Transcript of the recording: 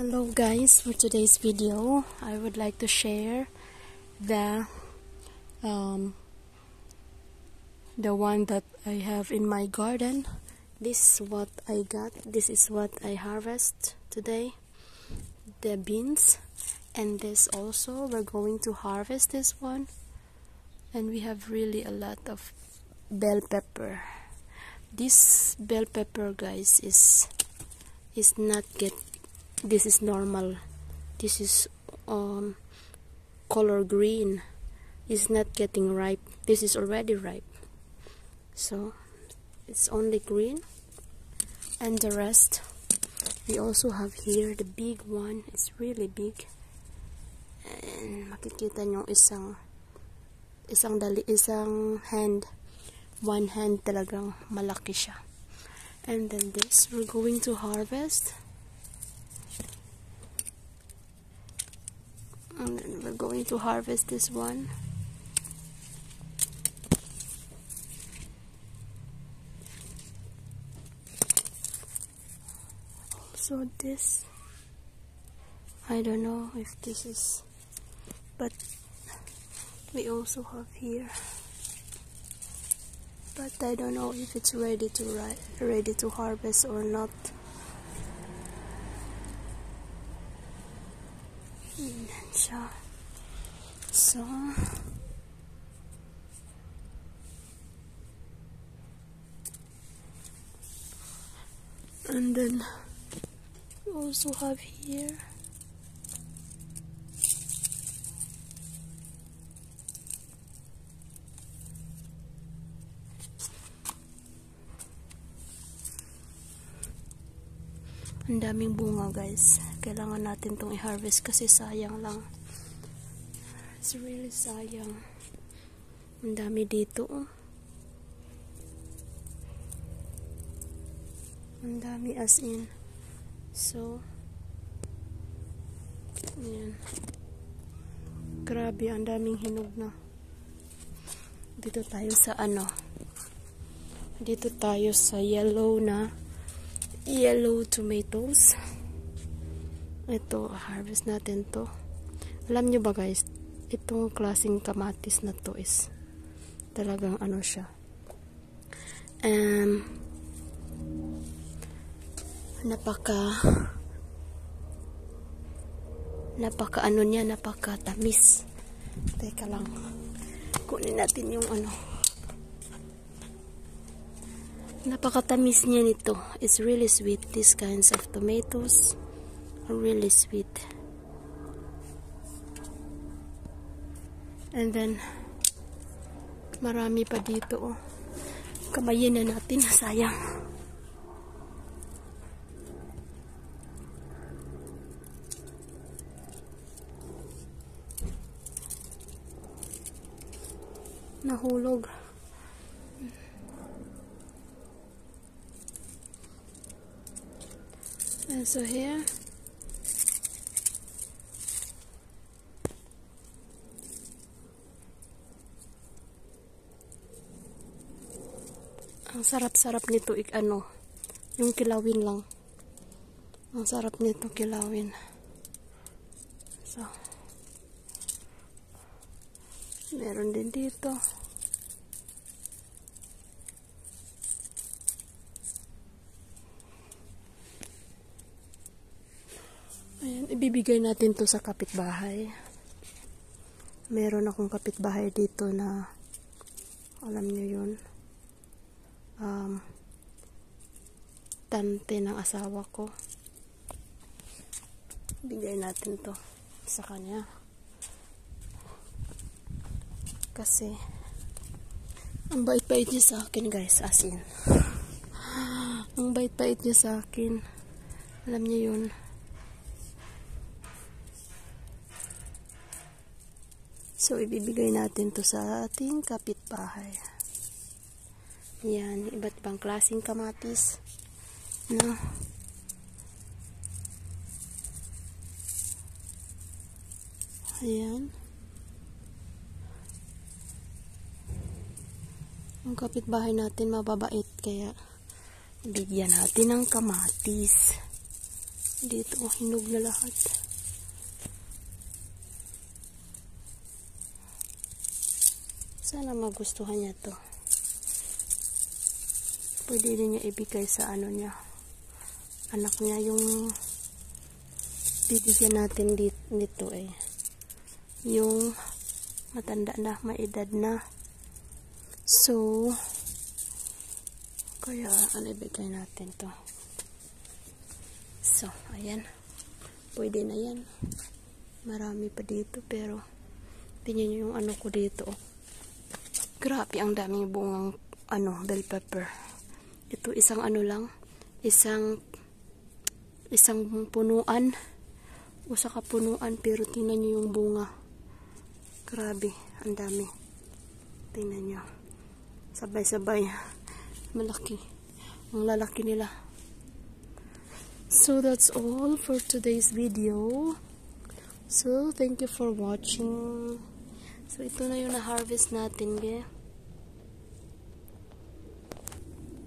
Hello guys, for today's video I would like to share the one that I have in my garden. This is what I got. This is what I harvest today, the beans. And this also, we're going to harvest this one, and we have really a lot of bell pepper. This bell pepper, guys, is not this is normal. This is color green. It's not getting ripe. This is already ripe, so it's only green. And the rest, we also have here the big one. It's really big, and makikita nyo isang hand, one hand, talagang malaki siya. And then this, we're going to harvest. And then we're going to harvest this one. So this, I don't know if this is, but we also have here, but I don't know if it's ready to harvest or not. So and then we also have here ang daming bunga, guys. Kailangan natin tong i-harvest kasi sayang lang. It's really sayang. Ang dami dito, oh. Ang dami as in. So, ayan. Grabe, ang daming hinog na. Dito tayo sa Dito tayo sa yellow tomatoes. Ito, harvest natin to. Alam nyo ba, guys, itong klaseng kamatis na to is talagang siya. Napaka tamis. Teka lang. Kunin natin yung Napakatamis niya nito. It's really sweet. These kinds of tomatoes are really sweet. And then, marami pa dito, oh. Kamayin na natin. Sayang. Nahulog. And so here, ang sarap-sarap nito yung kilawin lang. Ang sarap nito kilawin. So, meron din dito. Ayan, ibibigay natin to sa kapitbahay. Meron akong kapitbahay dito na, alam nyo yun, tante ng asawa ko. Bigay natin to sa kanya. Kasi, ang bait-bait niya sa akin, guys, as in. Ang bait-bait niya sa akin. Alam niyo yun. So, ibibigay natin to sa ating kapitbahay. Yan, iba't ibang klaseng kamatis. No? Ayan. Ang kapitbahay natin mababait, kaya bigyan natin ng kamatis. Dito, hinog na lahat. Sana magustuhan niya to. Pwede din niya ibigay sa ano niya. Anak niya yung bibigyan natin dito eh. Yung matanda na, may edad na. So, kaya ano ibigay natin to. So, ayan. Pwede na yan. Marami pa dito pero tingnan nyo yung ano ko dito. Grabe, ang daming bungang bell pepper. Ito isang ano lang. Isang punuan. O saka punuan pero tingnan nyo yung bunga. Grabe, ang dami. Tingnan nyo. Sabay-sabay. Malaki. Ang lalaki nila. So that's all for today's video. So thank you for watching. So ito na yung na-harvest natin,